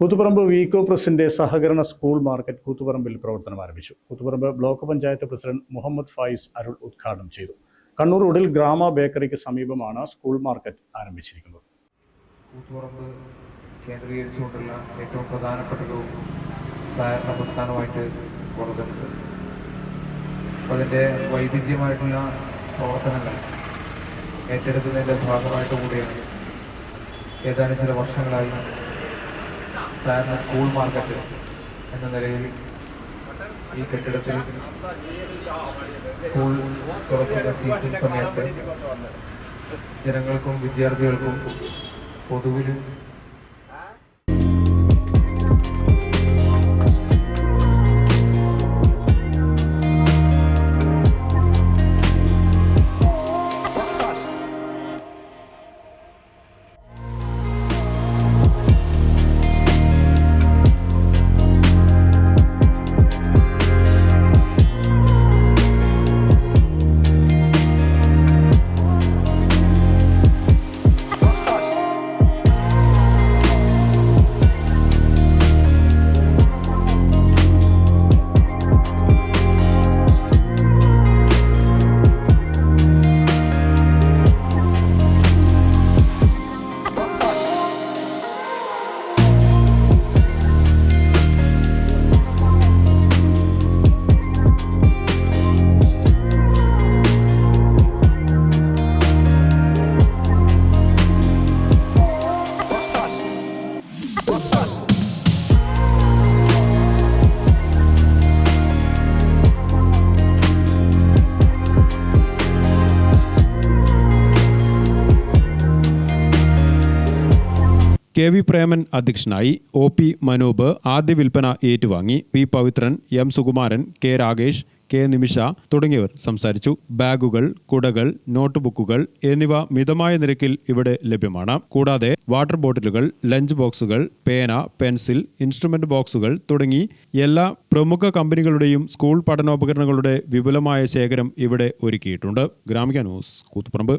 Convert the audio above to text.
കൂത്തുപറമ്പ് വീക്കോ പ്രസിന്റെ സഹകരണ school market കൂത്തുപറമ്പിൽ പ്രവർത്തനം ആരംഭിച്ചു. കൂത്തുപറമ്പ് ബ്ലോക്ക് പഞ്ചായത്ത് പ്രസിഡന്റ് മുഹമ്മദ് ഫായിസ് അരുൾ ഉദ്ഘാടനം ചെയ്തു. കണ്ണൂർ റോഡിൽ ഗ്രാമ ബേക്കറിക്ക് സമീപമാണ് സ്കൂൾ മാർക്കറ്റ് ആരംഭിച്ചിരിക്കുന്നത്. കൂത്തുപറമ്പ് കേന്ദ്രീകരിച്ചുകൊണ്ടുള്ള ഏറ്റവും പ്രധാനപ്പെട്ട ഒരു സഹകരണ പ്രസ്ഥാനമായിട്ട് വളർന്നിട്ടുണ്ട്. അതിൻ്റെ വൈവിധ്യമായിട്ടുള്ള പ്രവർത്തനങ്ങൾ ഏറ്റെടുക്കുന്നതിൻ്റെ ഭാഗമായിട്ട് കൂടിയാണ് ഏതാനും ചില വർഷങ്ങളായി സഹകരണ സ്കൂൾ മാർക്കറ്റ് എന്ന നിലയിൽ ഈ കെട്ടിടത്തിൽ സ്കൂൾ തുറക്കുന്ന സീസൺ സമയത്ത് ജനങ്ങൾക്കും വിദ്യാർത്ഥികൾക്കും പൊതുവിലും കെ വി പ്രേമൻ അധ്യക്ഷനായി. ഒ പി മനൂപ് ആദ്യ വിൽപ്പന ഏറ്റുവാങ്ങി. P Pavithran, M Sukumaran, K Rakesh, K Nimisha തുടങ്ങിയവർ സംസാരിച്ചു. ബാഗുകൾ, കുടകൾ, നോട്ട് ബുക്കുകൾ എന്നിവ മിതമായ നിരക്കിൽ ഇവിടെ ലഭ്യമാണ്. കൂടാതെ വാട്ടർ ബോട്ടിലുകൾ, ലഞ്ച് ബോക്സുകൾ, പേന, പെൻസിൽ, ഇൻസ്ട്രുമെന്റ് ബോക്സുകൾ തുടങ്ങി എല്ലാ പ്രമുഖ കമ്പനികളുടെയും സ്കൂൾ പഠനോപകരണങ്ങളുടെ വിപുലമായ ശേഖരം ഇവിടെ ഒരുക്കിയിട്ടുണ്ട്. ഗ്രാമിക ന്യൂസ്, കൂത്തുപറമ്പ്.